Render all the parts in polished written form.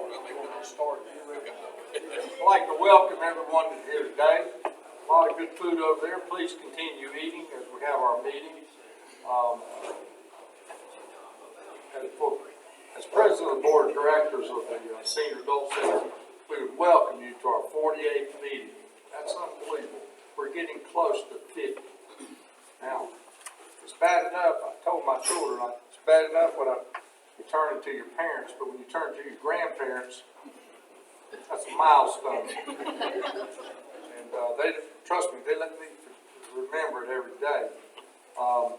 I'd like to welcome everyone here today. A lot of good food over there. Please continue eating as we have our meeting. As president of the board of directors of the Senior Adult Center, we would welcome you to our 48th meeting. That's unbelievable. We're getting close to 50. Now, it's bad enough, I told my children, it's bad enough when you turn into your parents, but when you turn to your grandparents, that's a milestone. And they, trust me, they let me remember it every day.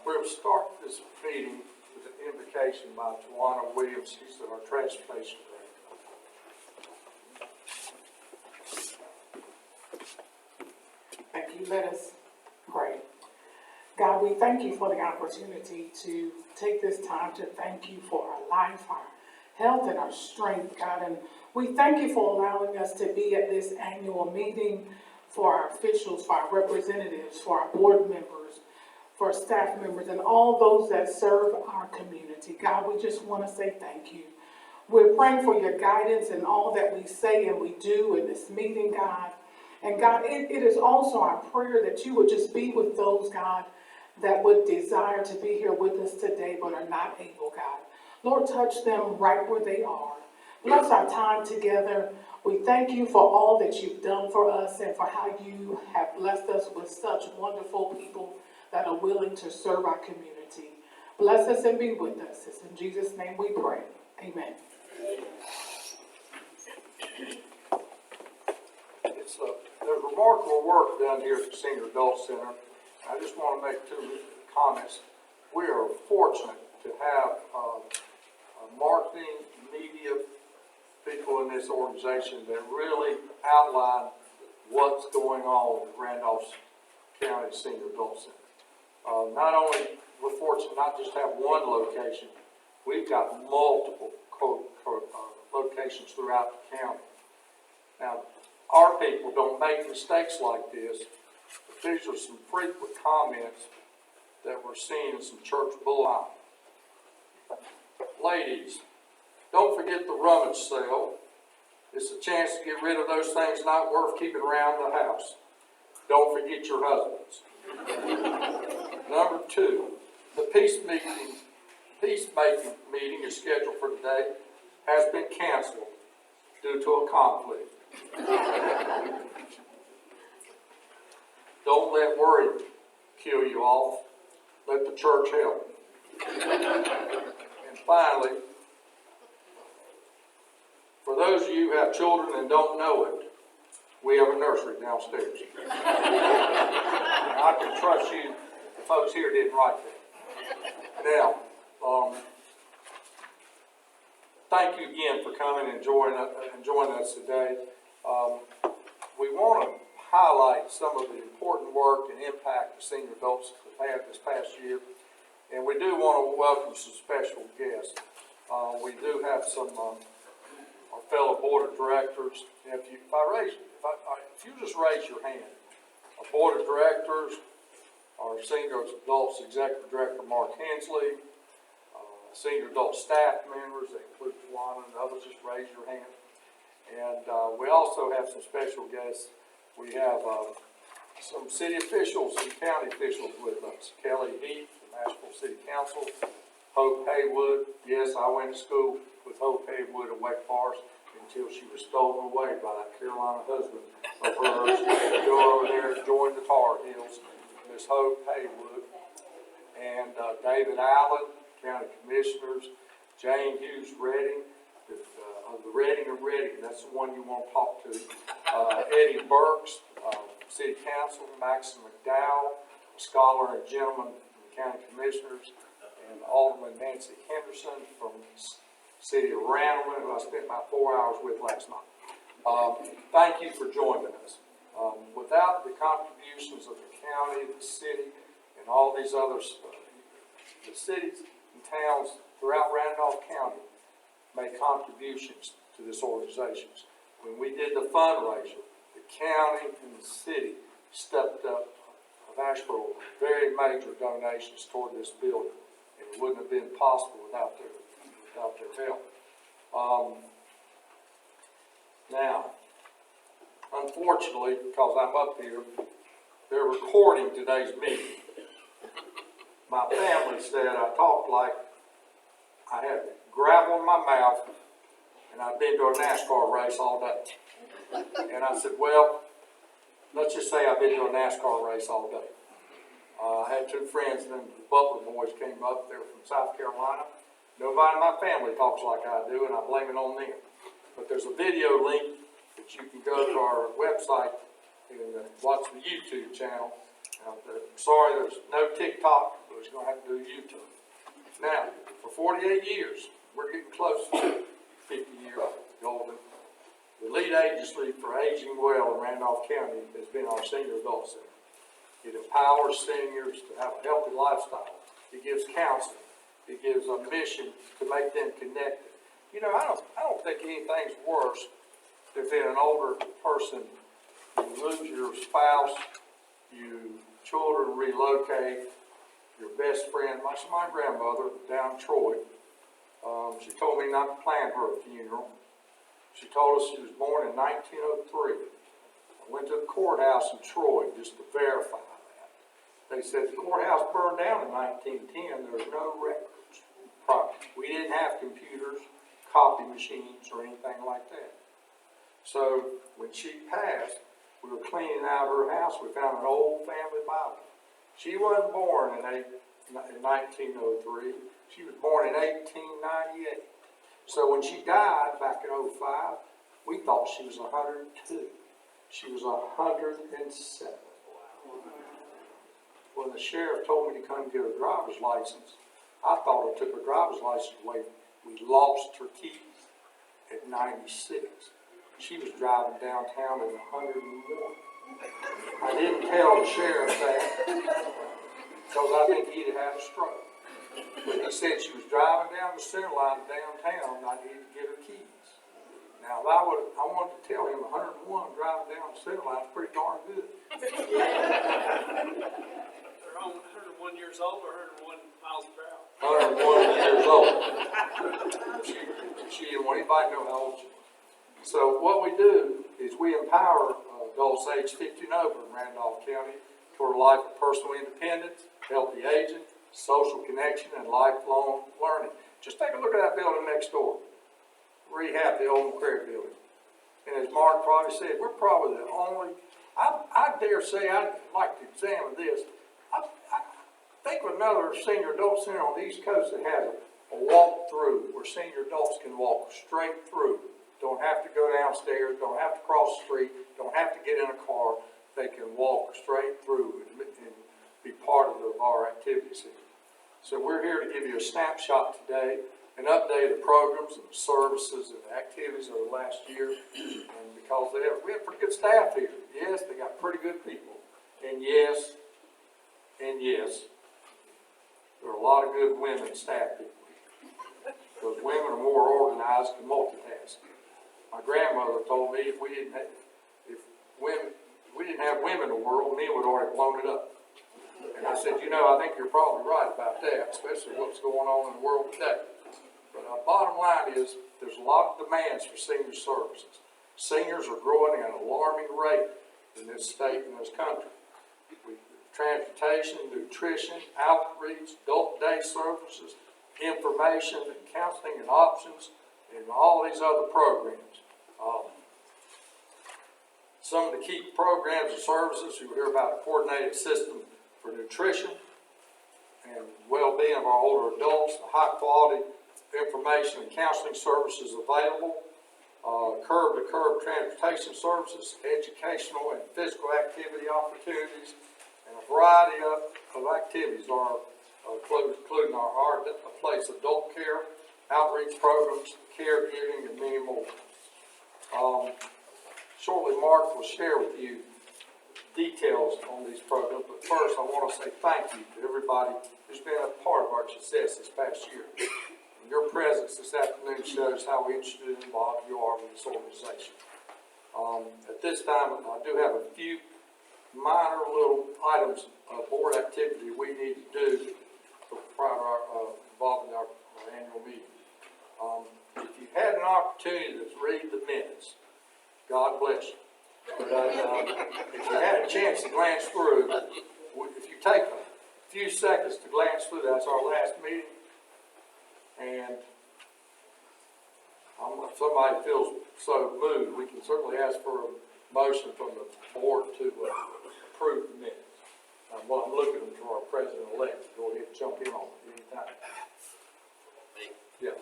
We'll start this meeting with an invocation by Tawana Williams. She's our transportation director. Thank you. Let us pray. God, we thank you for the opportunity to take this time to thank you for our life, our health, and our strength, God. And we thank you for allowing us to be at this annual meeting, for our officials, for our representatives, for our board members, for our staff members, and all those that serve our community. God, we just want to say thank you. We're praying for your guidance in all that we say and we do in this meeting, God. And God, it is also our prayer that you would just be with those, God, that would desire to be here with us today but are not able, God. Lord, touch them right where they are. Bless our time together. We thank you for all that you've done for us and for how you have blessed us with such wonderful people that are willing to serve our community. Bless us and be with us. It's in Jesus' name we pray. Amen. There's remarkable work done here at the Senior Adult Center. I just want to make two comments. We are fortunate to have marketing, media people in this organization that really outline what's going on with Randolph County Senior Adult Center. Not only we're fortunate not just to have one location, we've got multiple locations throughout the county. Now, our people don't make mistakes like this, but these are some frequent comments that we're seeing in some church bulletin. Ladies, don't forget the rummage sale. It's a chance to get rid of those things not worth keeping around the house. Don't forget your husbands. Number two, the peacemaking meeting is scheduled for today has been canceled due to a conflict. Don't let worry kill you off. Let the church help. And finally, for those of you who have children and don't know it, we have a nursery downstairs. I can trust you, the folks here didn't write that. Now, thank you again for coming and joining us today. We want to highlight some of the important work and impact the senior adults have had this past year, and we do want to welcome some special guests. We do have some our fellow board of directors. If you just raise your hand, our board of directors, our senior adults executive director Mark Hensley, senior adult staff members, that include Tawana and others, just raise your hand. And we also have some special guests. We have some city officials and county officials with us. Kelly Heath from Asheville City Council, Hope Haywood. Yes, I went to school with Hope Haywood in Wake Forest until she was stolen away by that Carolina husband of hers to go over there and join the Tar Heels. Miss Hope Haywood. And David Allen, county commissioners, Jane Hughes Redding, of the Redding of Redding, that's the one you want to talk to. Eddie Burks, City Council, Maxim McDowell, a scholar and gentleman from the county commissioners, and Alderman Nancy Henderson from the city of Randleman, who I spent about 4 hours with last night. Thank you for joining us. Without the contributions of the county, the city, and all these others, the cities and towns throughout Randolph County made contributions to this organization. When we did the fundraiser, the county and the city stepped up of Asheville very major donations toward this building, and it wouldn't have been possible without their help. Now, unfortunately, because I'm up here, they're recording today's meeting. My family said I talked like I had gravel in my mouth and I'd been to a NASCAR race all day. And I said, well, let's just say I've been to a NASCAR race all day. I had two friends, and then the Butler boys came up. They were from South Carolina. Nobody in my family talks like I do, and I blame it on them. But there's a video link that you can go to our website and watch the YouTube channel. I'm sorry, there's no TikTok, but it's going to have to do YouTube. Now, for 48 years, we're getting close to 50 years golden. The lead agency for aging well in Randolph County has been our Senior Adult Center. It empowers seniors to have a healthy lifestyle. It gives counseling. It gives a mission to make them connected. You know, I don't think anything's worse than being an older person. You lose your spouse, children relocate, your best friend, my grandmother down in Troy, she told me not to plan her funeral. She told us she was born in 1903. I went to the courthouse in Troy just to verify that. They said the courthouse burned down in 1910. There was no records. We didn't have computers, copy machines, or anything like that. So when she passed, we were cleaning out her house. We found an old family Bible. She wasn't born in 1903. She was born in 1898. So when she died back in 05, we thought she was 102. She was 107. When the sheriff told me to come get her driver's license, I thought I took her driver's license away. We lost her keys at 96. She was driving downtown at 101. I didn't tell the sheriff that because I think he'd have had a stroke. But he said she was driving down the center line downtown and I needed to get her keys. Now, I wanted to tell him 101 driving down the center line is pretty darn good. They're 101 years old or 101 miles per hour? 101 years old. She didn't want anybody to know how old she was. So what we do is we empower adults age 50 and over in Randolph County toward a life of personal independence, healthy aging, social connection, and lifelong learning. Just take a look at that building next door. Rehab the old McCrary building. And as Mark probably said, we're probably the only, I dare say, I'd like to examine this. I think of another senior adult center on the East Coast that has a walk-through where senior adults can walk straight through. Don't have to go downstairs, don't have to cross the street, don't have to get in a car. They can walk straight through and be part of our activities here. So we're here to give you a snapshot today, an update of the programs and the services and the activities of the last year. And because we have pretty good staff here. Yes, they got pretty good people. And yes, there are a lot of good women staff people. Because women are more organized and multitask. My grandmother told me if we didn't have women in the world, men would already blown it up. And I said, I think you're probably right about that, especially what's going on in the world today. But bottom line is, there's a lot of demands for senior services. Seniors are growing at an alarming rate in this state and this country. Transportation, nutrition, outreach, adult day services, information and counseling and options, and all these other programs. Some of the key programs and services, you hear about a coordinated system for nutrition and well-being of our older adults, high-quality information and counseling services available, curb-to-curb transportation services, educational and physical activity opportunities, and a variety of activities are including our place adult care, outreach programs, caregiving, and many more. Shortly, Mark will share with you details on these programs, but first I want to say thank you to everybody who's been a part of our success this past year. And your presence this afternoon shows how interested and involved you are with this organization. At this time, I do have a few minor little items of board activity we need to do prior to our involving our annual meeting. If you had an opportunity to read the minutes, God bless you. But, if you had a chance to glance through, if you take a few seconds to glance through, that's our last meeting. And if somebody feels so moved, we can certainly ask for a motion from the board to approve the minutes. Well, I'm looking for our president-elect, go ahead and jump in on it anytime. Me? Yeah.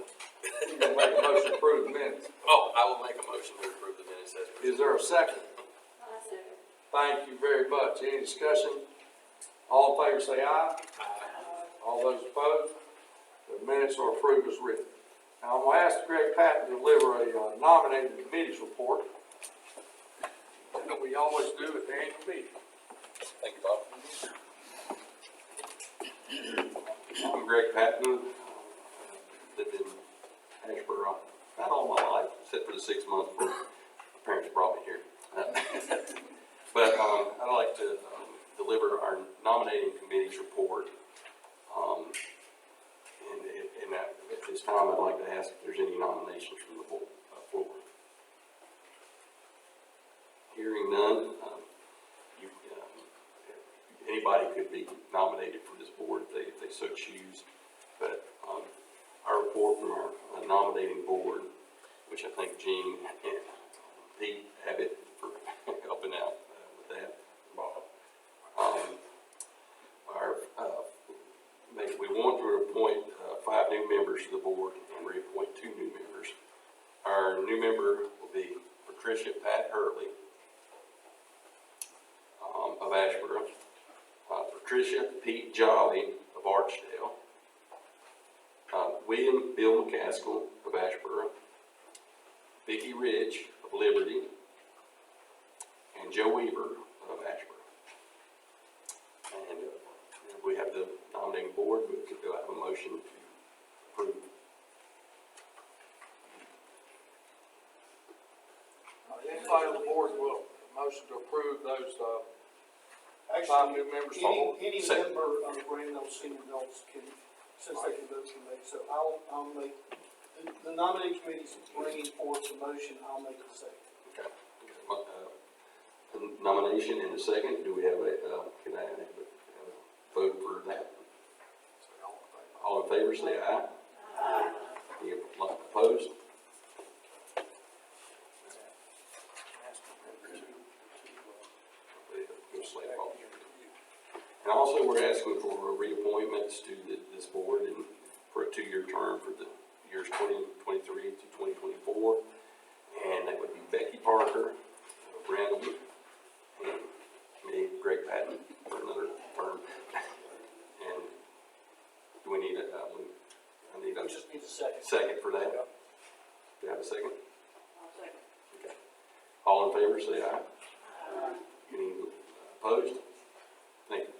You can make a motion to approve the minutes. Oh, I will make a motion to approve the minutes as presented. Is there a second? Thank you very much. Any discussion? All in favor say aye. All those opposed? The minutes are approved as written. Now, I'm going to ask Greg Patton to deliver a nominating committees report that we always do at the annual meeting. Thank you, Bob. I'm Greg Patton. Lived in Ashboro not all my life, except for the 6 months before my parents brought me here. But I'd like to deliver our nominating committee's report. And at this time, I'd like to ask if there's any nominations from the floor. Hearing none, anybody could be nominated for this board if they so choose. But our report from our nominating board, which I thank Gene and Pete Abbott for helping out with that, Bob. We want to appoint 5 new members to the board and reappoint 2 new members. Our new member will be Patricia Pat Hurley of Ashboro, Patricia Pete Jolly of Archdale, William Bill McCaskill of Ashboro, Vicki Rich of Liberty, and Joe Weaver of Ashboro. And we have the nominating board. We could go have a motion to approve. Anybody on the board will motion to approve those 5 Actually, new members to the board. any Second. member of Randall Senior Adults can, since they can vote for me, so I'll make, the nominating committee's bringing forth the motion, I'll make the second. Okay. A nomination and a second. Do we have can I have a vote for that? All in favor, say aye. Aye. Any opposed? And also, we're asking for reappointments to this board and for a 2-year term for the years 2023 to 2024. And that would be Becky Parker, Randall, and me, Greg Patton, for another term. And do we need I need We a just need a second. second for that. Do you have a second? I'll second. Okay. All in favor, say aye. Any opposed? Thank you.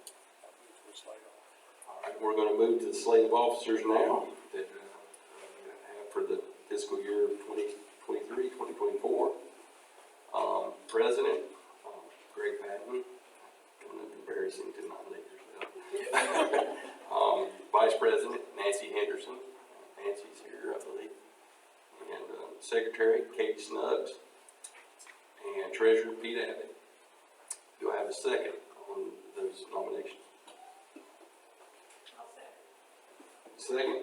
All right, we're going to move to the slate of officers now that have for the fiscal year 2023, 2024. President, Greg Patton. Kind of embarrassing to nominate yourself. Vice President, Nancy Henderson. Nancy's here, I believe. And Secretary, Kate Snuggs. And Treasurer, Pete Abbott. Do I have a second on those nominations? Second.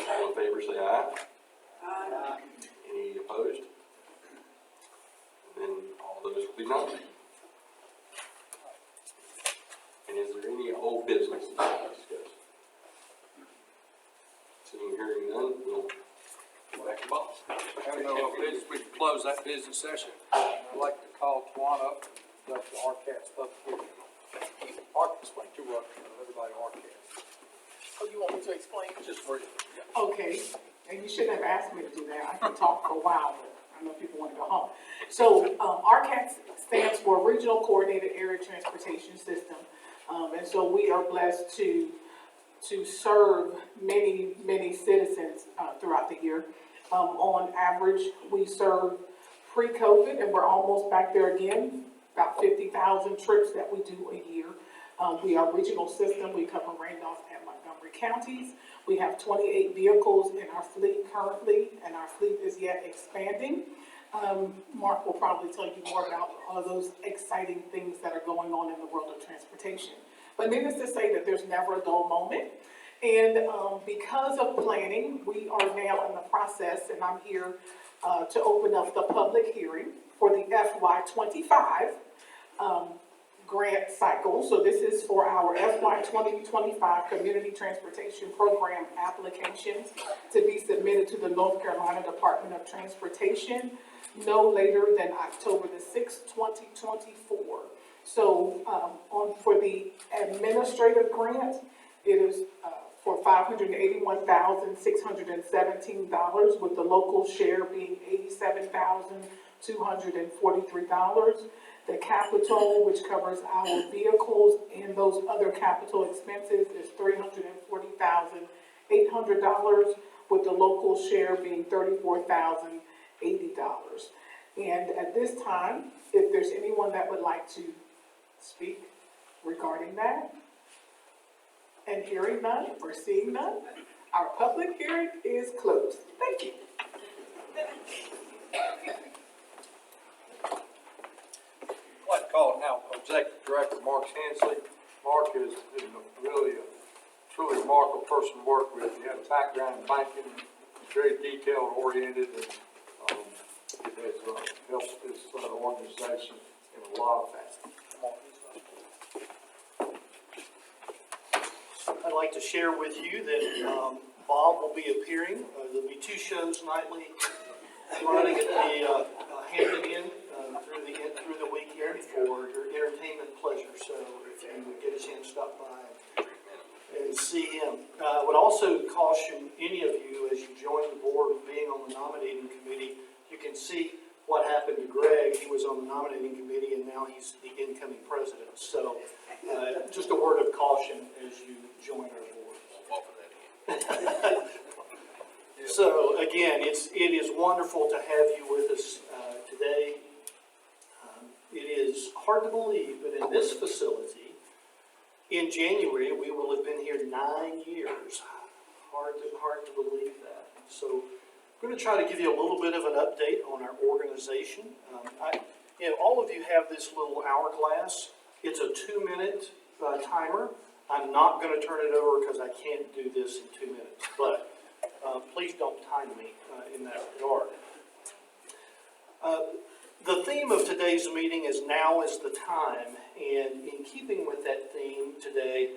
All in favor, say aye. Aye. Any opposed? And then all those will be nominated. And is there any old business to discuss? Seeing, hearing none, we'll go back to Bob. Having no other business, we can close that business session. I'd like to call Tawana up and conduct the RCAT's public hearing. Explain to everybody RCAT. Oh, you want me to explain? Just for you. Okay, and you shouldn't have asked me to do that. I can talk for a while, but I know people want to go home. So, RCAT stands for Regional Coordinated Area Transportation System. And so we are blessed to serve many citizens throughout the year. On average, we serve pre-COVID, and we're almost back there again, about 50,000 trips that we do a year. We are a regional system. We cover Randolph and Montgomery counties. We have 28 vehicles in our fleet currently, and our fleet is yet expanding. Mark will probably tell you more about all of those exciting things that are going on in the world of transportation. But needless to say that there's never a dull moment. And because of planning, we are now in the process, and I'm here to open up the public hearing for the FY25 grant cycle. So this is for our FY 2025 Community Transportation Program applications to be submitted to the North Carolina Department of Transportation no later than October the 6th, 2024. So for the administrative grant, it is for $581,617, with the local share being $87,243. The capital, which covers our vehicles and those other capital expenses, is $340,800, with the local share being $34,080. And at this time, if there's anyone that would like to speak regarding that, and hearing none or seeing none, our public hearing is closed. Thank you. I'd like to call now Executive Director Mark Hensley. Mark is really a truly remarkable person to work with. He has a background in banking, very detailed oriented, and it has helped this organization in a lot of facets. I'd like to share with you that Bob will be appearing. There'll be 2 shows nightly running at the Hampton Inn through the weekend for your entertainment pleasure. So if you would get a chance to stop by and see him. I would also caution any of you as you join the board being on the nominating committee, you can see what happened to Greg. He was on the nominating committee and now he's the incoming president. So just a word of caution as you join our board. So again, it is wonderful to have you with us today. It is hard to believe, but in this facility, in January, we will have been here 9 years. Hard to believe that. So I'm going to try to give you a little bit of an update on our organization. All of you have this little hourglass. It's a 2-minute timer. I'm not going to turn it over because I can't do this in 2 minutes, but please don't time me in that regard. The theme of today's meeting is "Now is the Time," and in keeping with that theme today,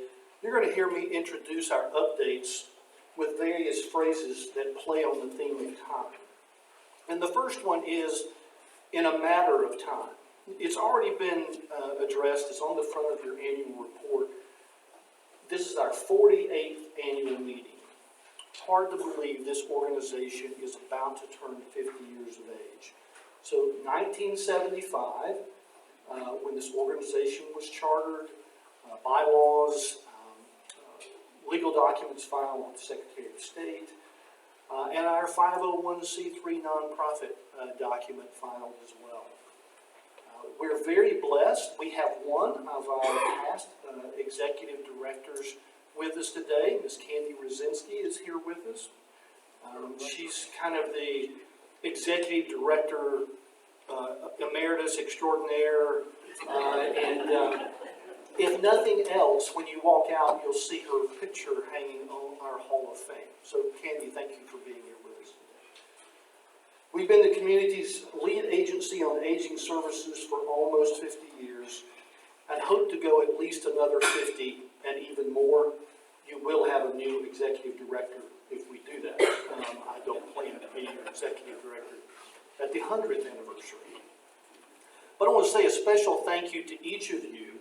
you're going to hear me introduce our updates with various phrases that play on the theme of time. And the first one is "in a matter of time." It's already been addressed. It's on the front of your annual report. This is our 48th annual meeting. It's hard to believe this organization is about to turn 50 years of age. So 1975, when this organization was chartered, bylaws, legal documents filed with the Secretary of State, and our 501c3 nonprofit document filed as well. We're very blessed. We have one of our past executive directors with us today. Ms. Candy Rosinski is here with us. She's kind of the executive director emeritus extraordinaire, and if nothing else, when you walk out, you'll see her picture hanging on our Hall of Fame. So, Candy, thank you for being here with us today. We've been the community's lead agency on aging services for almost 50 years, and hope to go at least another 50 and even more. You will have a new executive director if we do that. I don't plan to be your executive director at the 100th anniversary. But I want to say a special thank you to each of you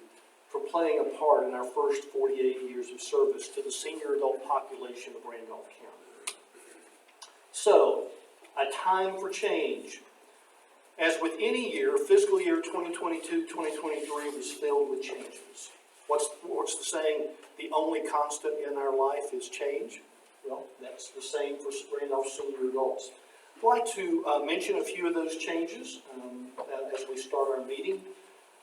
for playing a part in our first 48 years of service to the senior adult population of Randolph County. So, a time for change. As with any year, fiscal year 2022-2023 was filled with changes. What's the saying? The only constant in our life is change. Well, that's the same for Randolph senior adults. I'd like to mention a few of those changes as we start our meeting.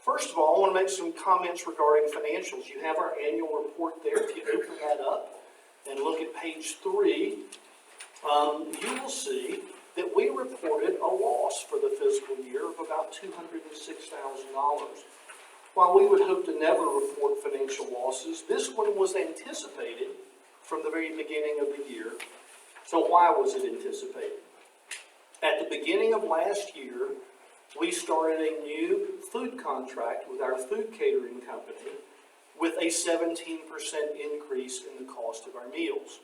First of all, I want to make some comments regarding financials. You have our annual report there. If you open that up and look at page 3, you will see that we reported a loss for the fiscal $6,000. While we would hope to never report financial losses, this one was anticipated from the very beginning of the year. So why was it anticipated? At the beginning of last year, we started a new food contract with our food catering company with a 17% increase in the cost of our meals.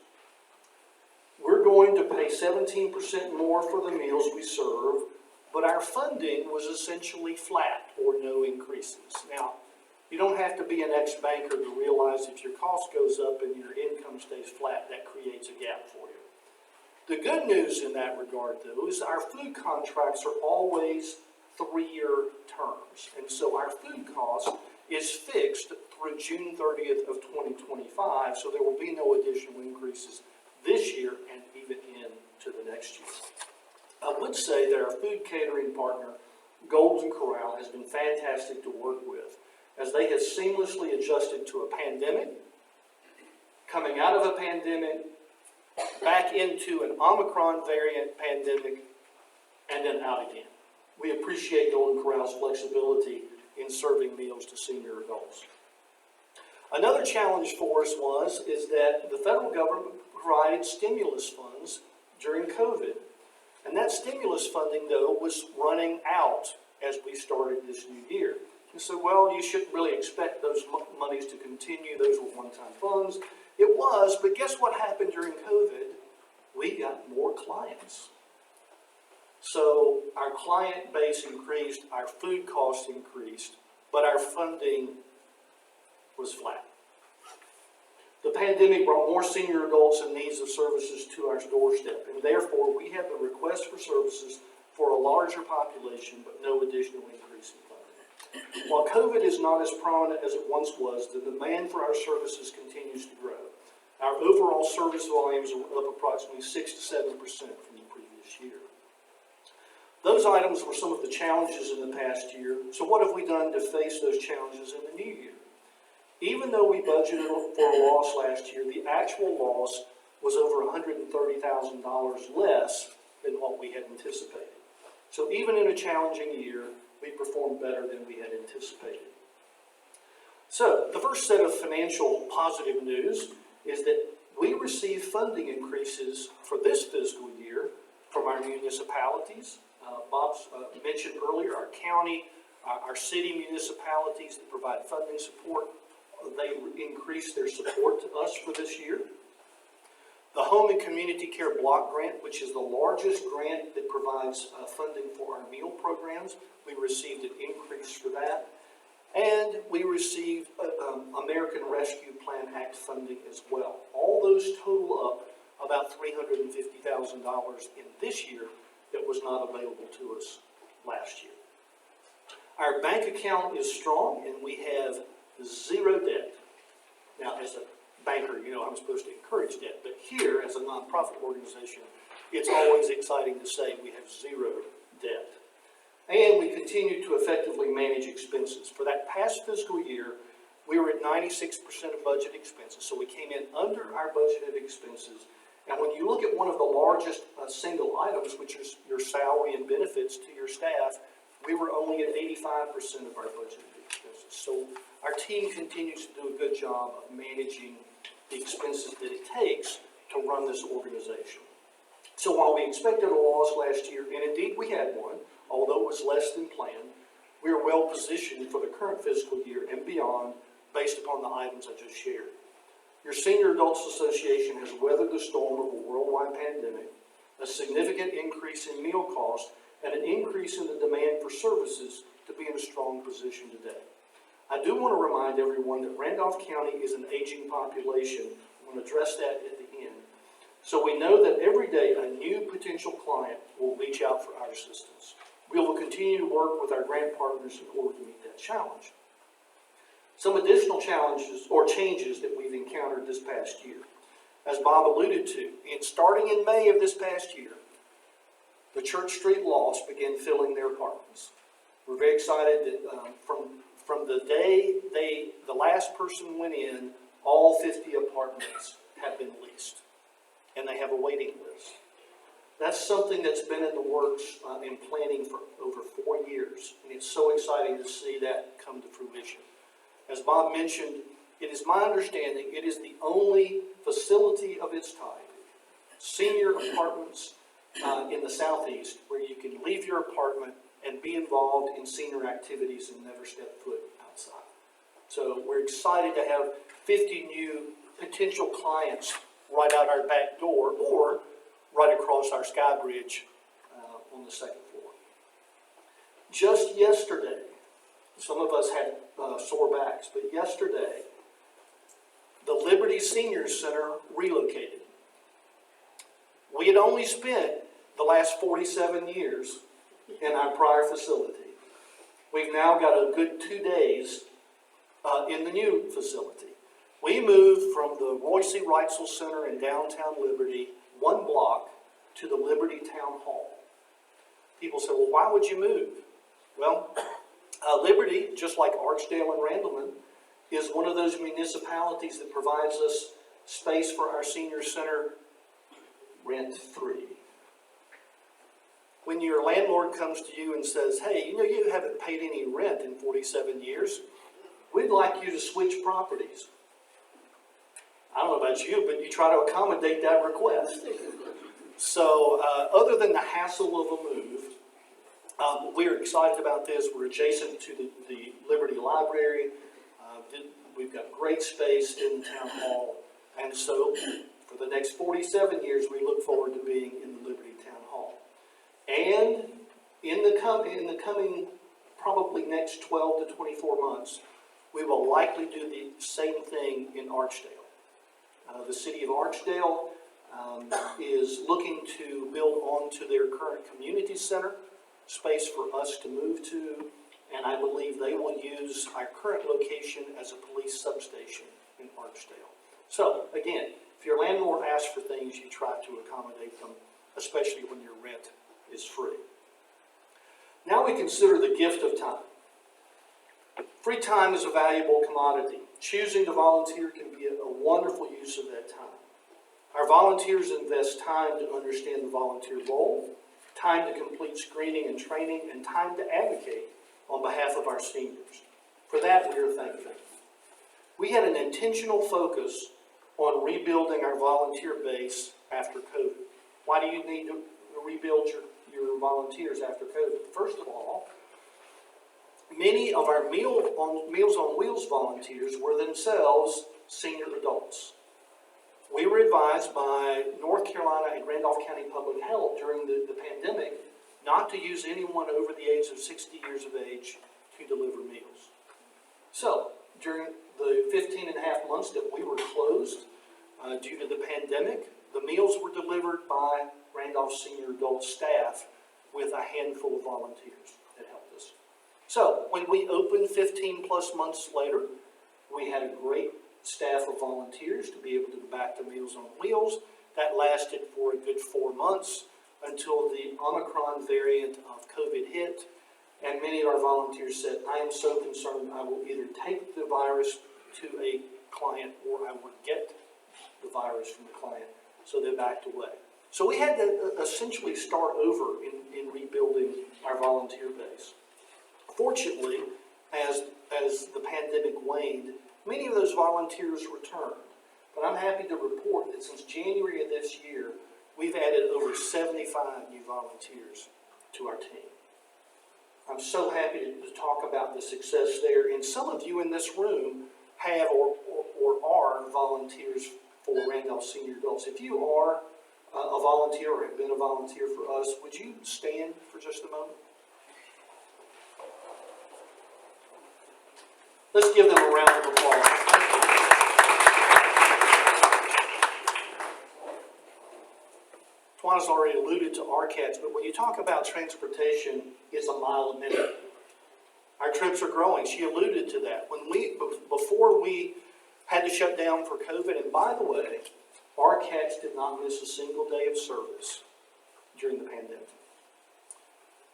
We're going to pay 17% more for the meals we serve, but our funding was essentially flat or no increases. Now, you don't have to be an ex-banker to realize if your cost goes up and your income stays flat, that creates a gap for you. The good news in that regard, though, is our food contracts are always 3-year terms. And so our food cost is fixed through June 30th of 2025, so there will be no additional increases this year and even into the next year. I would say that our food catering partner, Golden Corral, has been fantastic to work with, as they have seamlessly adjusted to a pandemic, coming out of a pandemic, back into an Omicron variant pandemic, and then out again. We appreciate Golden Corral's flexibility in serving meals to senior adults. Another challenge for us is that the federal government provided stimulus funds during COVID. And that stimulus funding, though, was running out as we started this new year. And so, well, you shouldn't really expect those monies to continue. Those were one-time funds. It was, but guess what happened during COVID? We got more clients. So our client base increased, our food costs increased, but our funding was flat. The pandemic brought more senior adults in needs of services to our doorstep, and therefore we have a request for services for a larger population, but no additional increase in funding. While COVID is not as prominent as it once was, the demand for our services continues to grow. Our overall service volumes are up approximately 6 to 7% from the previous year. Those items were some of the challenges in the past year, so what have we done to face those challenges in the new year? Even though we budgeted for a loss last year, the actual loss was over $130,000 less than what we had anticipated. So even in a challenging year, we performed better than we had anticipated. So the first set of financial positive news is that we received funding increases for this fiscal year from our municipalities. Bob mentioned earlier our county, our city municipalities that provide funding support. They increased their support to us for this year. The Home and Community Care Block Grant, which is the largest grant that provides funding for our meal programs, we received an increase for that. And we received American Rescue Plan Act funding as well. All those total up about $350,000 in this year that was not available to us last year. Our bank account is strong and we have 0 debt. Now, as a banker, you know I'm supposed to encourage debt, but here, as a nonprofit organization, it's always exciting to say we have 0 debt. And we continue to effectively manage expenses. For that past fiscal year, we were at 96% of budget expenses, so we came in under our budgeted expenses. And when you look at one of the largest single items, which is your salary and benefits to your staff, we were only at 85% of our budgeted expenses. So our team continues to do a good job of managing the expenses that it takes to run this organization. So while we expected a loss last year, and indeed we had one, although it was less than planned, we are well positioned for the current fiscal year and beyond based upon the items I just shared. Your Senior Adults Association has weathered the storm of a worldwide pandemic, a significant increase in meal costs, and an increase in the demand for services to be in a strong position today. I do want to remind everyone that Randolph County is an aging population. I'm going to address that at the end. So we know that every day a new potential client will reach out for our assistance. We will continue to work with our grant partners in order to meet that challenge. Some additional challenges or changes that we've encountered this past year. As Bob alluded to, starting in May of this past year, the Church Street Lofts began filling their apartments. We're very excited that from the day the last person went in, all 50 apartments have been leased, and they have a waiting list. That's something that's been in the works in planning for over 4 years, and it's so exciting to see that come to fruition. As Bob mentioned, it is my understanding it is the only facility of its type, senior apartments in the Southeast, where you can leave your apartment and be involved in senior activities and never step foot outside. So we're excited to have 50 new potential clients right out our back door or right across our sky bridge on the second floor. Just yesterday, some of us had sore backs, but yesterday, the Liberty Senior Center relocated. We had only spent the last 47 years in our prior facility. We've now got a good 2 days in the new facility. We moved from the Royce C. Wrightsell Center in downtown Liberty, 1 block, to the Liberty Town Hall. People say, well, why would you move? Well, Liberty, just like Archdale and Randleman, is one of those municipalities that provides us space for our senior center rent-free. When your landlord comes to you and says, hey, you know, you haven't paid any rent in 47 years, we'd like you to switch properties. I don't know about you, but you try to accommodate that request. So other than the hassle of a move, we're excited about this. We're adjacent to the Liberty Library. We've got great space in the town hall. And so for the next 47 years, we look forward to being in the Liberty Town Hall. And in the coming probably next 12 to 24 months, we will likely do the same thing in Archdale. The city of Archdale is looking to build onto their current community center, space for us to move to, and I believe they will use our current location as a police substation in Archdale. So, again, if your landlord asks for things, you try to accommodate them, especially when your rent is free. Now we consider the gift of time. Free time is a valuable commodity. Choosing to volunteer can be a wonderful use of that time. Our volunteers invest time to understand the volunteer role, time to complete screening and training, and time to advocate on behalf of our seniors. For that, we are thankful. We had an intentional focus on rebuilding our volunteer base after COVID. Why do you need to rebuild your volunteers after COVID? First of all, many of our Meals on Wheels volunteers were themselves senior adults. We were advised by North Carolina and Randolph County Public Health during the pandemic not to use anyone over the age of 60 years of age to deliver meals. So, during the 15 and a half months that we were closed due to the pandemic, the meals were delivered by Randolph senior adult staff with a handful of volunteers that helped us. So, when we opened 15 plus months later, we had a great staff of volunteers to be able to go back to Meals on Wheels. That lasted for a good 4 months until the Omicron variant of COVID hit. And many of our volunteers said, I am so concerned I will either take the virus to a client or I will get the virus from the client. So they backed away. So we had to essentially start over in rebuilding our volunteer base. Fortunately, as the pandemic waned, many of those volunteers returned. But I'm happy to report that since January of this year, we've added over 75 new volunteers to our team. I'm so happy to talk about the success there. And some of you in this room have or are volunteers for Randolph Senior Adults. If you are a volunteer or have been a volunteer for us, would you stand for just a moment? Let's give them a round of applause. Tawana's already alluded to RCATs, but when you talk about transportation, it's a mile a minute. Our trips are growing. She alluded to that. Before we had to shut down for COVID, and by the way, RCATs did not miss a single day of service during the pandemic.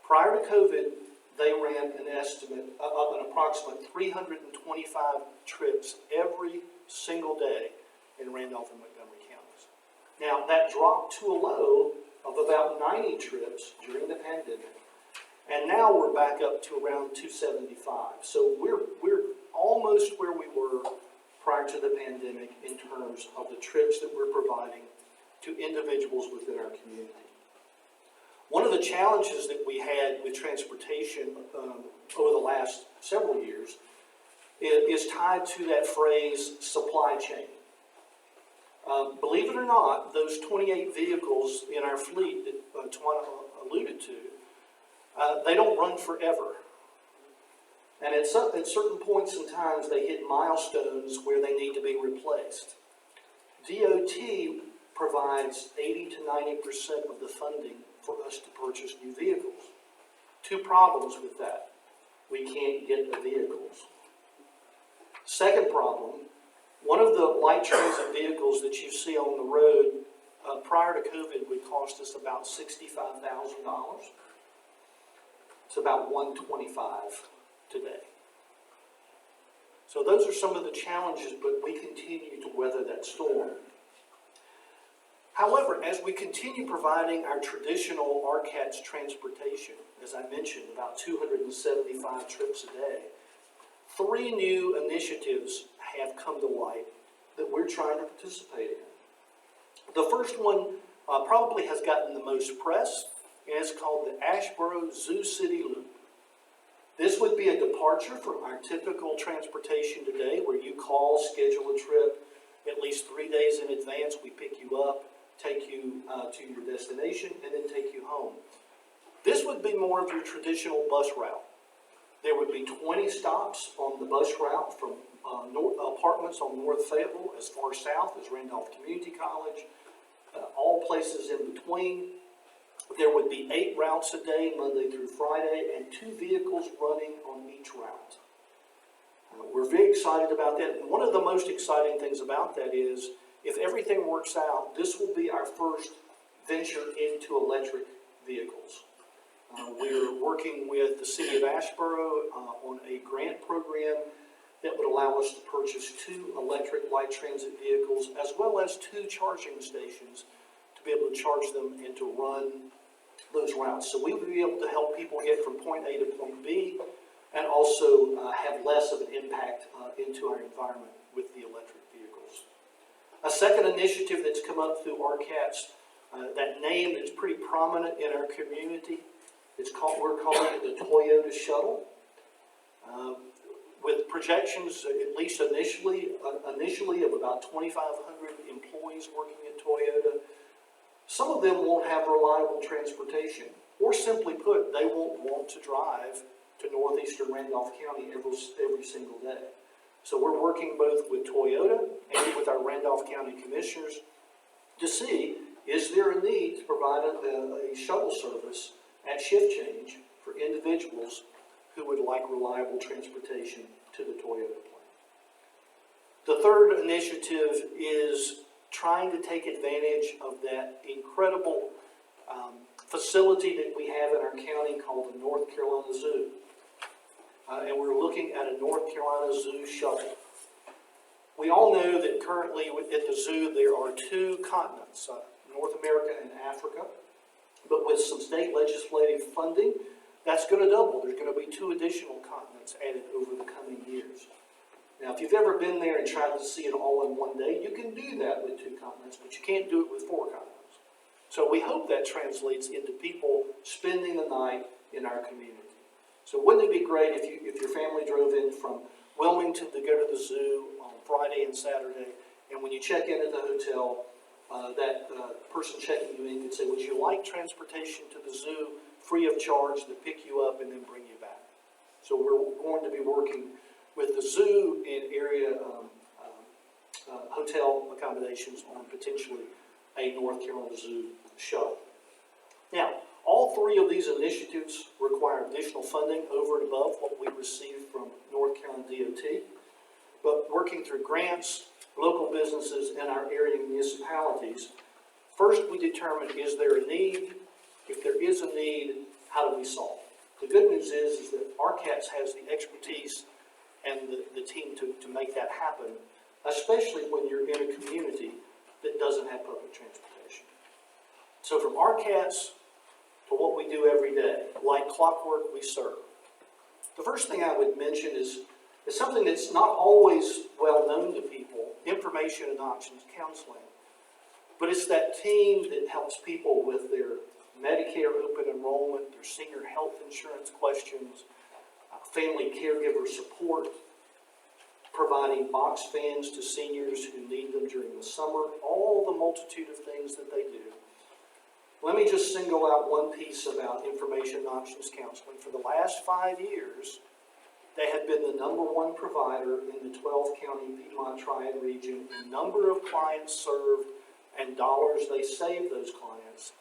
Prior to COVID, they ran an approximate 325 trips every single day in Randolph and Montgomery counties. Now, that dropped to a low of about 90 trips during the pandemic. And now we're back up to around 275. So we're almost where we were prior to the pandemic in terms of the trips that we're providing to individuals within our community. One of the challenges that we had with transportation over the last several years is tied to that phrase, supply chain. Believe it or not, those 28 vehicles in our fleet that Tawana alluded to, they don't run forever. And at certain points in times, they hit milestones where they need to be replaced. DOT provides 80 to 90% of the funding for us to purchase new vehicles. Two problems with that. We can't get the vehicles. Second problem, one of the light transit vehicles that you see on the road prior to COVID would cost us about $65,000. It's about $125,000 today. So those are some of the challenges, but we continue to weather that storm. However, as we continue providing our traditional RCATS transportation, as I mentioned, about 275 trips a day, 3 new initiatives have come to light that we're trying to participate in. The first one probably has gotten the most press, and it's called the Asheboro Zoo City Loop. This would be a departure from our typical transportation today, where you call, schedule a trip at least 3 days in advance. We pick you up, take you to your destination, and then take you home. This would be more of your traditional bus route. There would be 20 stops on the bus route from apartments on North Fayetteville as far south as Randolph Community College, all places in between. There would be 8 routes a day, Monday through Friday, and 2 vehicles running on each route. We're very excited about that. And one of the most exciting things about that is, if everything works out, this will be our first venture into electric vehicles. We're working with the city of Asheboro on a grant program that would allow us to purchase 2 electric light transit vehicles, as well as 2 charging stations to be able to charge them and to run those routes. So we would be able to help people get from point A to point B, and also have less of an impact into our environment with the electric vehicles. A second initiative that's come up through RCATS, that name is pretty prominent in our community. We're calling it the Toyota Shuttle. With projections, at least initially of about 2,500 employees working at Toyota, some of them won't have reliable transportation, or simply put, they won't want to drive to northeastern Randolph County every single day. So we're working both with Toyota and with our Randolph County commissioners to see, is there a need to provide a shuttle service at shift change for individuals who would like reliable transportation to the Toyota plant. The third initiative is trying to take advantage of that incredible facility that we have in our county called the North Carolina Zoo. And we're looking at a North Carolina Zoo shuttle. We all know that currently at the zoo there are 2 continents, North America and Africa. But with some state legislative funding, that's going to double. There's going to be 2 additional continents added over the coming years. Now, if you've ever been there and tried to see it all in one day, you can do that with 2 continents, but you can't do it with 4 continents. So we hope that translates into people spending the night in our community. So wouldn't it be great if your family drove in from Wilmington to go to the zoo on Friday and Saturday, and when you check in at the hotel, that person checking you in could say, would you like transportation to the zoo free of charge to pick you up and then bring you back? So we're going to be working with the zoo and area hotel accommodations on potentially a North Carolina Zoo shuttle. Now, all 3 of these initiatives require additional funding over and above what we received from North Carolina DOT. But working through grants, local businesses, and our area municipalities, first we determine, is there a need? If there is a need, how do we solve it? The good news is that RCATS has the expertise and the team to make that happen, especially when you're in a community that doesn't have public transportation. So from RCATS to what we do every day. Like clockwork, we serve. The first thing I would mention is something that's not always well known to people, information and options counseling. But it's that team that helps people with their Medicare open enrollment, their senior health insurance questions, family caregiver support, providing box fans to seniors who need them during the summer, all the multitude of things that they do. Let me just single out one piece about information and options counseling. For the last 5 years, they have been the #1 provider in the 12-county Piedmont Triad region in number of clients served and dollars they save those clients.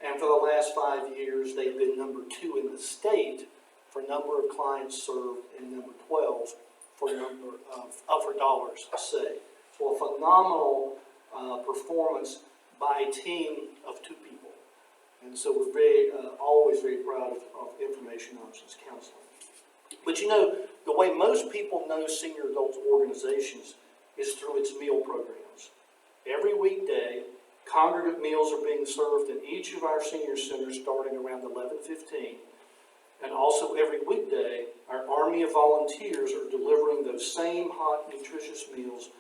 And for the last 5 years, they've been #2 in the state for number of clients served and #12 for number for dollars saved. So a phenomenal performance by a team of 2 people. And so we're always very proud of information options counseling. But you know, the way most people know senior adults organizations is through its meal programs. Every weekday, congregate meals are being served in each of our senior centers starting around 11:15. And also every weekday, our army of volunteers are delivering those same hot, nutritious meals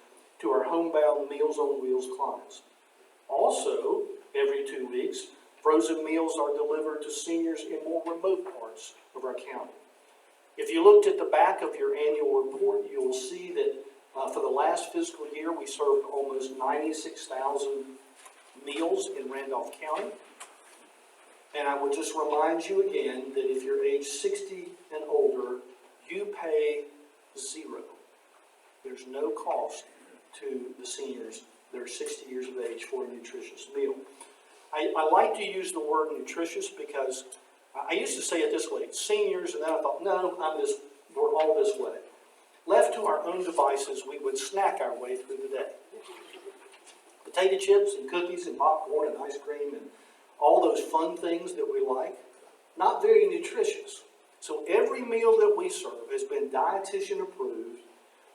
to our homebound Meals on Wheels clients. Also, every 2 weeks, frozen meals are delivered to seniors in more remote parts of our county. If you looked at the back of your annual report, you will see that for the last fiscal year, we served almost 96,000 meals in Randolph County. And I would just remind you again that if you're age 60 and older, you pay $0. There's no cost to the seniors that are 60 years of age for a nutritious meal. I like to use the word nutritious because I used to say it this way, seniors, and then I thought, no, we're all this way. Left to our own devices, we would snack our way through the day. Potato chips and cookies and popcorn and ice cream and all those fun things that we like, not very nutritious. So every meal that we serve has been dietitian approved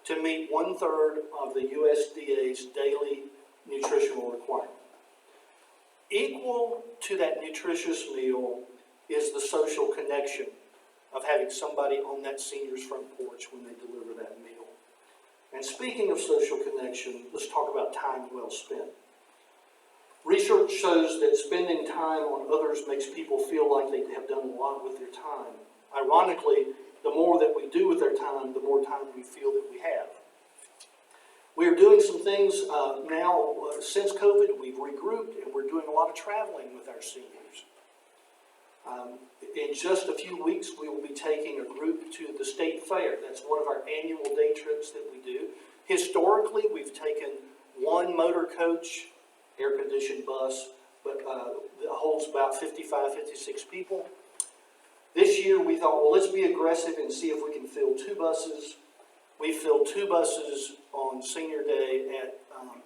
to meet 1/3 of the USDA's daily nutritional requirement. Equal to that nutritious meal is the social connection of having somebody on that senior's front porch when they deliver that meal. And speaking of social connection, let's talk about time well spent. Research shows that spending time on others makes people feel like they have done a lot with their time. Ironically, the more that we do with our time, the more time we feel that we have. We are doing some things now since COVID. We've regrouped and we're doing a lot of traveling with our seniors. In just a few weeks, we will be taking a group to the state fair. That's one of our annual day trips that we do. Historically, we've taken one motor coach, air-conditioned bus, but that holds about 55, 56 people. This year, we thought, well, let's be aggressive and see if we can fill 2 buses. We filled 2 buses on senior day at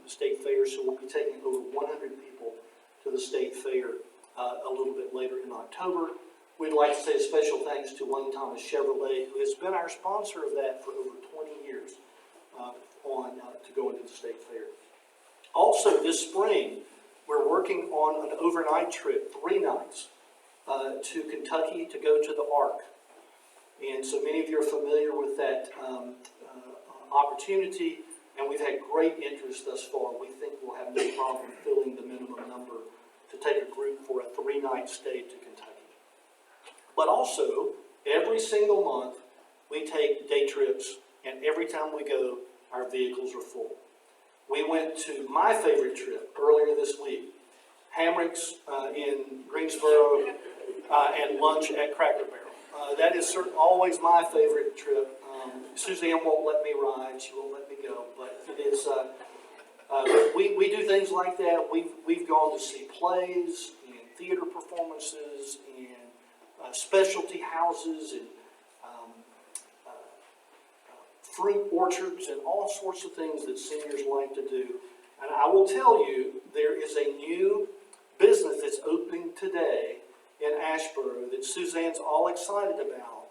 the state fair, so we'll be taking over 100 people to the state fair a little bit later in October. We'd like to say a special thanks to Wayne Thomas Chevrolet, who has been our sponsor of that for over 20 years to go into the state fair. Also, this spring, we're working on an overnight trip, 3 nights, to Kentucky to go to the Ark. And so many of you are familiar with that opportunity, and we've had great interest thus far. We think we'll have no problem filling the minimum number to take a group for a 3-night stay to Kentucky. But also, every single month, we take day trips, and every time we go, our vehicles are full. We went to my favorite trip earlier this week, Hamrick's in Greensboro, and lunch at Cracker Barrel. That is always my favorite trip. Suzanne won't let me ride; she won't let me go. But it is. We do things like that. We've gone to see plays and theater performances and specialty houses and fruit orchards and all sorts of things that seniors like to do. And I will tell you, there is a new business that's opening today in Asheboro that Suzanne's all excited about.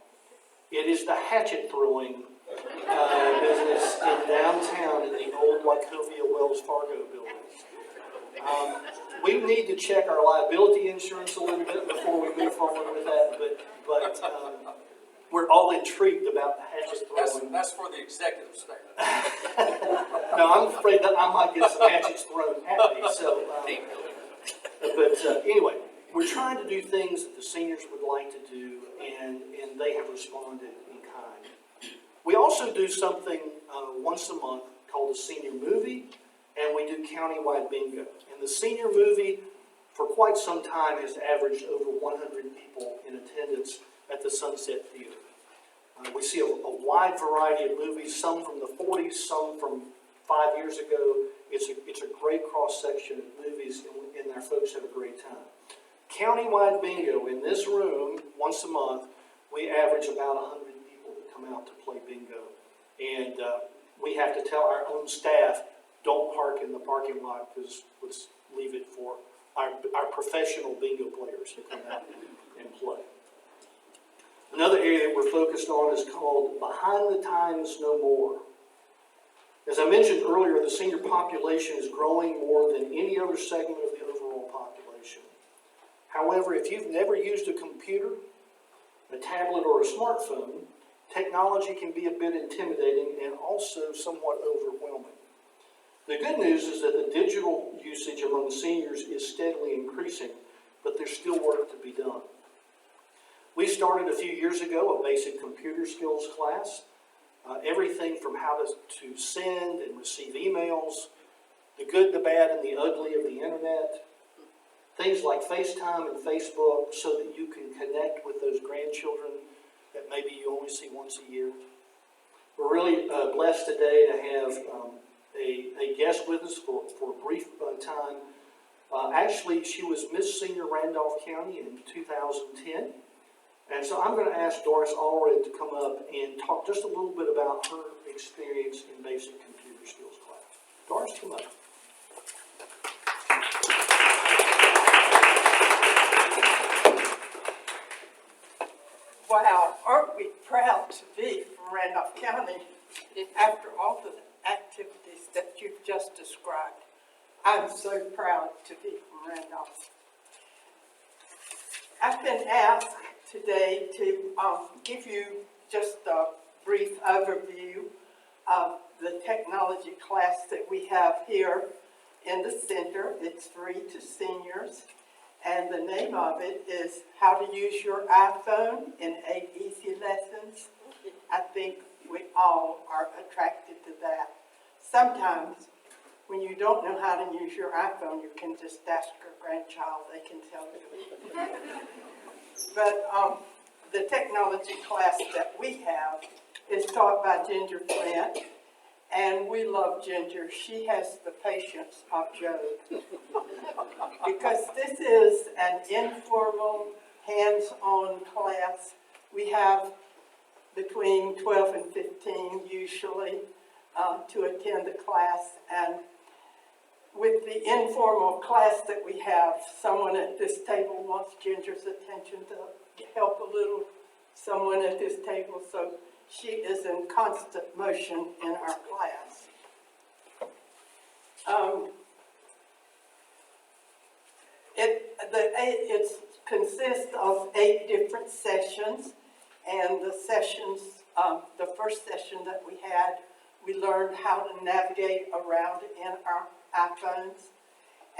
It is the hatchet throwing business in downtown in the old Wachovia Wells Fargo building. We need to check our liability insurance a little bit before we move forward with that, but we're all intrigued about the hatchet throwing. That's for the executive staff. No, I'm afraid that I might get some hatchets thrown at me, so. Anyway, we're trying to do things that the seniors would like to do, and they have responded in kind. We also do something once a month called a senior movie, and we do countywide bingo. And the senior movie, for quite some time, has averaged over 100 people in attendance at the Sunset Theater. We see a wide variety of movies, some from the 40s, some from 5 years ago. It's a great cross-section of movies, and our folks have a great time. Countywide bingo in this room, once a month, we average about 100 people that come out to play bingo. And we have to tell our own staff, don't park in the parking lot, because let's leave it for our professional bingo players to come out and play. Another area that we're focused on is called Behind the Times No More. As I mentioned earlier, the senior population is growing more than any other segment of the overall population. However, if you've never used a computer, a tablet, or a smartphone, technology can be a bit intimidating and also somewhat overwhelming. The good news is that the digital usage among seniors is steadily increasing, but there's still work to be done. We started a few years ago a basic computer skills class. Everything from how to send and receive emails, the good, the bad, and the ugly of the internet, things like FaceTime and Facebook so that you can connect with those grandchildren that maybe you only see once a year. We're really blessed today to have a guest with us for a brief time. Actually, she was Miss Senior Randolph County in 2010. And so I'm going to ask Doris Allred to come up and talk just a little bit about her experience in basic computer skills class. Doris, come up. Wow, aren't we proud to be from Randolph County after all the activities that you've just described? I'm so proud to be from Randolph. I've been asked today to give you just a brief overview of the technology class that we have here in the center. It's free to seniors, and the name of it is How to Use Your iPhone in 8 Easy Lessons. I think we all are attracted to that. Sometimes when you don't know how to use your iPhone, you can just ask your grandchild, they can tell you. But the technology class that we have is taught by Ginger Flint, and we love Ginger. She has the patience of Job. Because this is an informal, hands-on class. We have between 12 and 15 usually to attend the class, and with the informal class that we have, someone at this table wants Ginger's attention to help a little someone at this table, so she is in constant motion in our class. It consists of 8 different sessions, and the sessions, the first session that we had, we learned how to navigate around in our iPhones.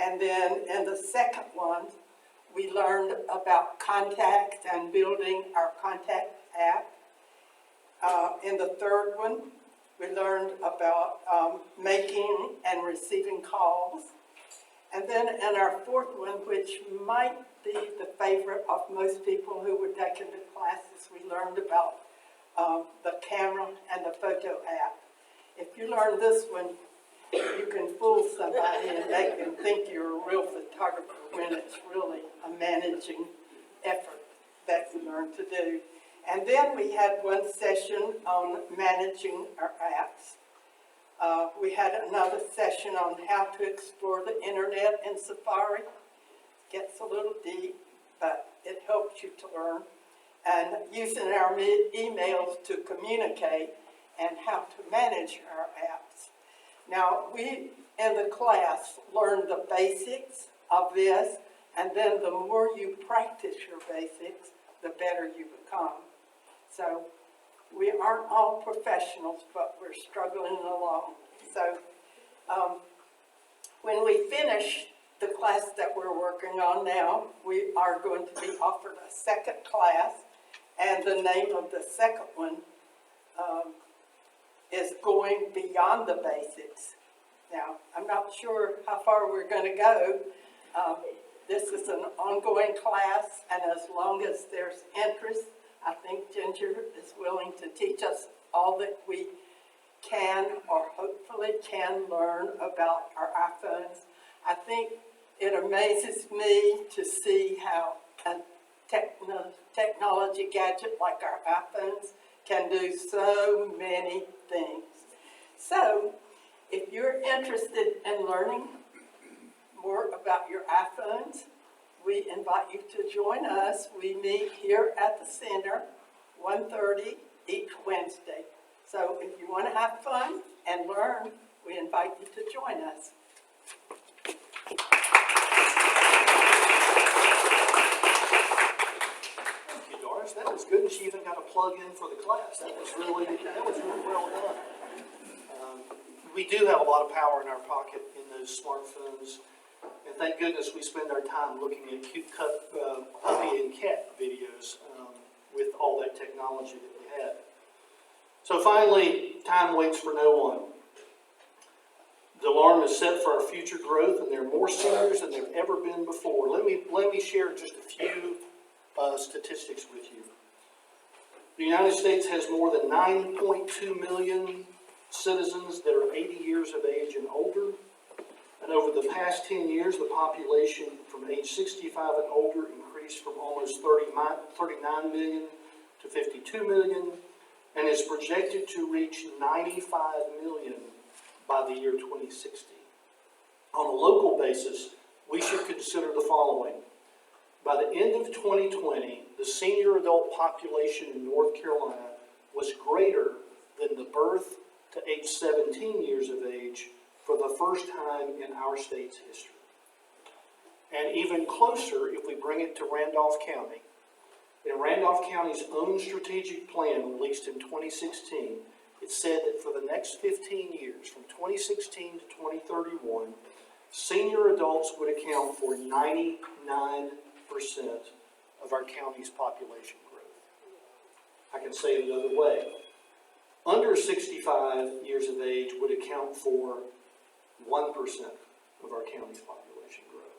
And then in the second one, we learned about contact and building our contact app. In the third one, we learned about making and receiving calls. And then in our fourth one, which might be the favorite of most people who were taking the classes, we learned about the camera and the photo app. If you learn this one, you can fool somebody and they can think you're a real photographer when it's really a managing effort that you learn to do. And then we had one session on managing our apps. We had another session on how to explore the internet in Safari. Gets a little deep, but it helps you to learn. And using our emails to communicate and how to manage our apps. Now, we in the class learn the basics of this, and then the more you practice your basics, the better you become. So we aren't all professionals, but we're struggling along. So when we finish the class that we're working on now, we are going to be offered a second class, and the name of the second one is Going Beyond the Basics. Now, I'm not sure how far we're going to go. This is an ongoing class, and as long as there's interest, I think Ginger is willing to teach us all that we can or hopefully can learn about our iPhones. I think it amazes me to see how a technology gadget like our iPhones can do so many things. So, if you're interested in learning more about your iPhones, we invite you to join us. We meet here at the center, 1:30 each Wednesday. So if you want to have fun and learn, we invite you to join us. Thank you, Doris. That was good, and she even got a plug in for the class. That was really well done. We do have a lot of power in our pocket in those smartphones, and thank goodness we spend our time looking at cute puppy and cat videos with all that technology that we have. So finally, time waits for no one. The alarm is set for our future growth, and there are more seniors than there have ever been before. Let me share just a few statistics with you. The United States has more than 9.2 million citizens that are 80 years of age and older. And over the past 10 years, the population from age 65 and older increased from almost 39 million to 52 million, and is projected to reach 95 million by the year 2060. On a local basis, we should consider the following. By the end of 2020, the senior adult population in North Carolina was greater than the birth to age 17 years of age for the first time in our state's history. And even closer if we bring it to Randolph County. In Randolph County's own strategic plan released in 2016, it said that for the next 15 years, from 2016 to 2031, senior adults would account for 99% of our county's population growth. I can say it another way. Under 65 years of age would account for 1% of our county's population growth.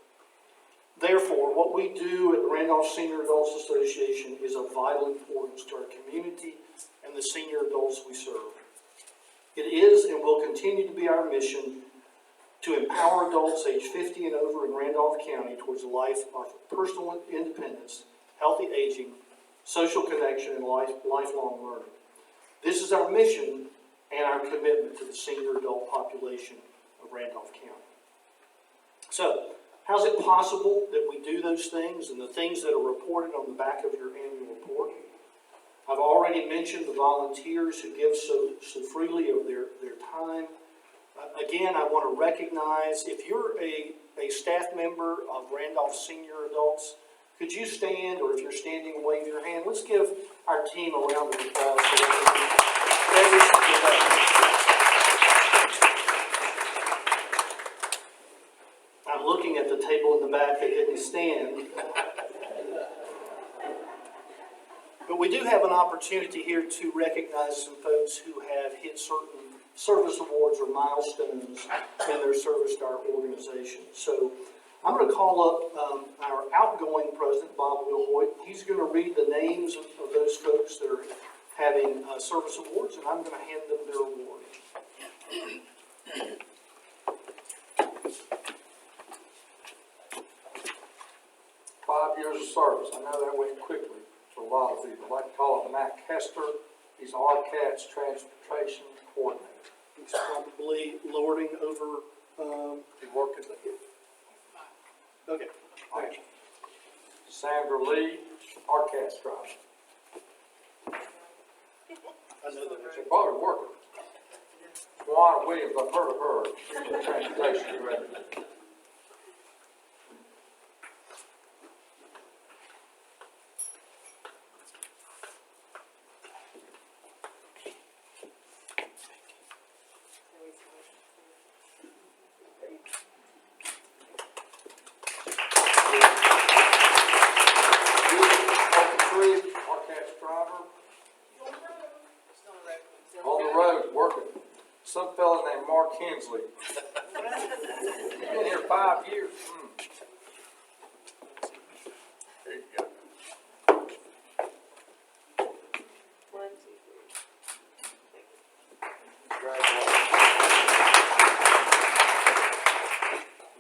Therefore, what we do at the Randolph Senior Adults Association is of vital importance to our community and the senior adults we serve. It is and will continue to be our mission to empower adults age 50 and over in Randolph County towards a life of personal independence, healthy aging, social connection, and lifelong learning. This is our mission and our commitment to the senior adult population of Randolph County. So, how is it possible that we do those things and the things that are reported on the back of your annual report? I've already mentioned the volunteers who give so freely of their time. Again, I want to recognize, if you're a staff member of Randolph Senior Adults, could you stand, or if you're standing, wave your hand? Let's give our team a round of applause. I'm looking at the table in the back that didn't stand. But we do have an opportunity here to recognize some folks who have hit certain service awards or milestones in their service to our organization. So I'm going to call up our outgoing president, Bob Wilhoit. He's going to read the names of those folks that are having service awards, and I'm going to hand them their awards. 5 years of service. I know that went quickly for a lot of people. I'd like to call it Matt Hester. He's RCAT's transportation coordinator. He's probably lording over. He worked at the. Okay. Thank you. Sandra Lee, RCAT's driver. I know that. She's probably working. Juana Williams, I've heard of her, transportation director. On the road, working. Some fella named Mark Hensley. Been here 5 years. There you go. Congratulations.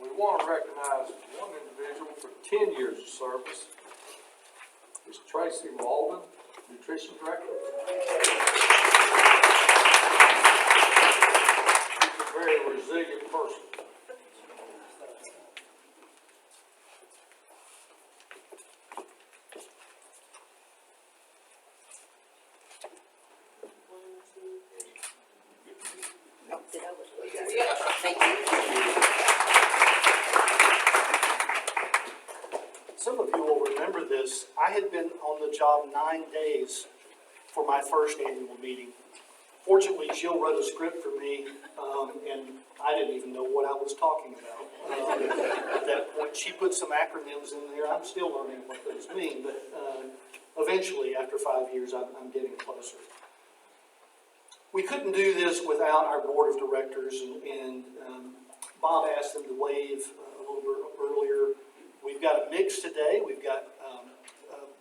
We want to recognize one individual for 10 years of service. It's Tracy Walden, Nutrition Director. Very resilient person. Some of you will remember this. I had been on the job 9 days for my first annual meeting. Fortunately, Jill wrote a script for me, and I didn't even know what I was talking about. At that point, she put some acronyms in there. I'm still learning what those mean, but eventually, after 5 years, I'm getting closer. We couldn't do this without our board of directors, and Bob asked them to wave a little bit earlier. We've got a mix today. We've got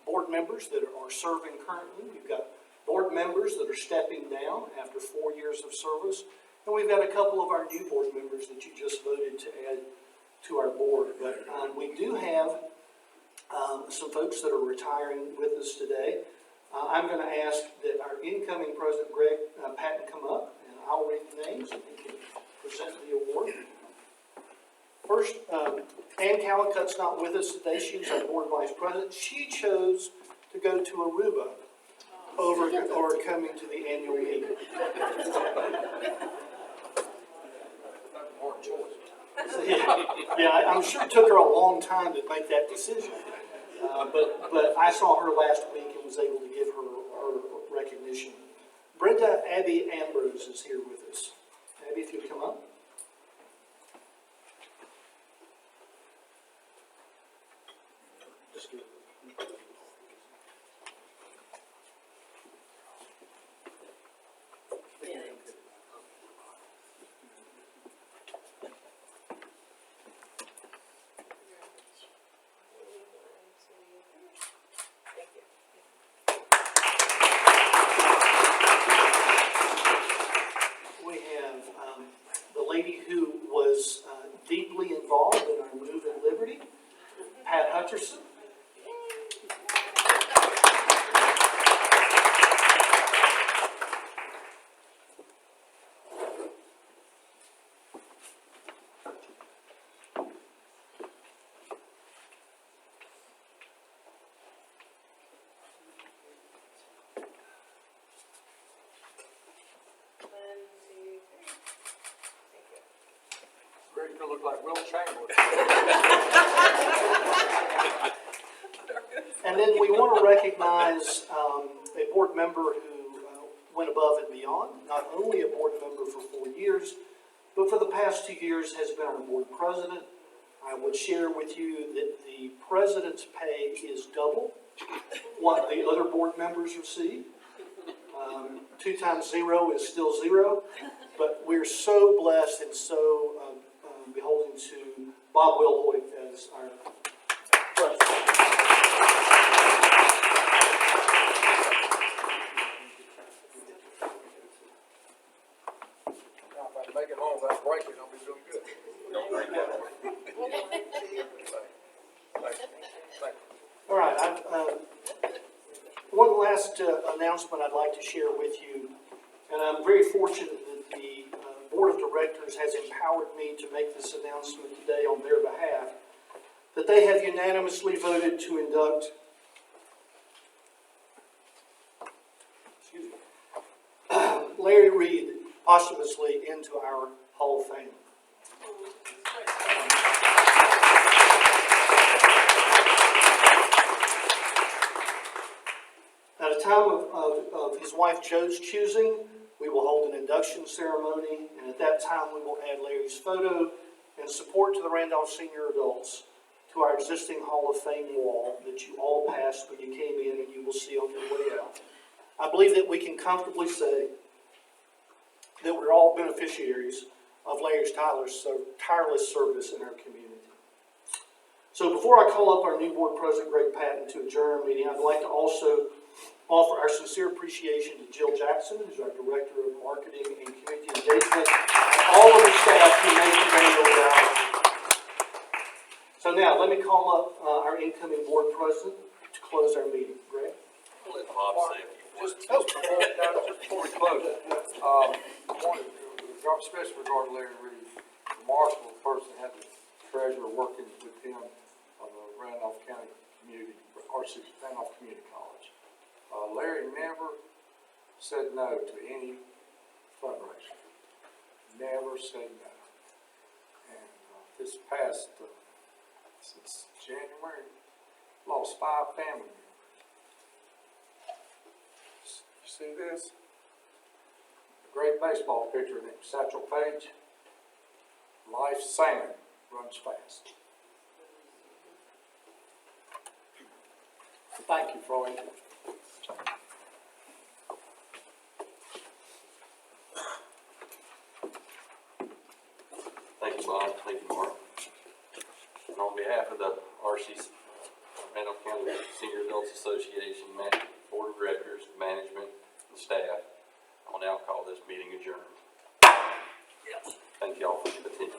board members that are serving currently. We've got board members that are stepping down after 4 years of service. And we've got a couple of our new board members that you just voted to add to our board. But we do have some folks that are retiring with us today. I'm going to ask that our incoming president, Greg Patton, come up, and I'll read the names and he can present the award. First, Ann Callicutt's not with us today. She was our board vice president. She chose to go to Aruba over coming to the annual meeting. Yeah, I'm sure it took her a long time to make that decision. But I saw her last week and was able to give her recognition. Brenda Abby Ambrose is here with us. Abby, if you'd come up. Just give it. We have the lady who was deeply involved in our move in Liberty, Pat Hutcherson. Greg's gonna look like Will Chamberlain. And then we want to recognize a board member who went above and beyond, not only a board member for 4 years, but for the past 2 years has been our board president. I would share with you that the president's pay is double what the other board members receive. 2 times 0 is still 0, but we're so blessed and so beholden to Bob Wilhoit as our president. Now, if I can make it home without breaking, I'll be doing good. Don't break that. Thank you. All right, one last announcement I'd like to share with you, and I'm very fortunate that the Board of Directors has empowered me to make this announcement today on their behalf, that they have unanimously voted to induct Larry Reed posthumously into our Hall of Fame. At a time of his wife Joe's choosing, we will hold an induction ceremony, and at that time we will add Larry's photo and support to the Randolph senior adults to our existing Hall of Fame wall that you all passed when you came in and you will see on your way out. I believe that we can comfortably say that we're all beneficiaries of Larry's tireless service in our community. So before I call up our new board president, Greg Patton, to adjourn our meeting, I'd like to also offer our sincere appreciation to Jill Jackson, who's our Director of Marketing and Community Engagement, and all of the staff who make today a reality. So now, let me call up our incoming board president to close our meeting. Greg? Let Bob say a few words. Just before we close, especially regarding Larry Reed, remarkable person, had the treasurer working with him on the Randolph County Community, Randolph Community College. Larry never said no to any fundraiser. Never said no. And this past, since January, lost 5 family members. You see this? A great baseball pitcher named Satchel Paige. Life's sand runs fast. Thank you for all you do. Thank you, Bob. Thank you, Mark. And on behalf of the Randolph County Senior Adults Association, Board of Directors, management, and staff, I will now call this meeting adjourned. Thank you all for attending.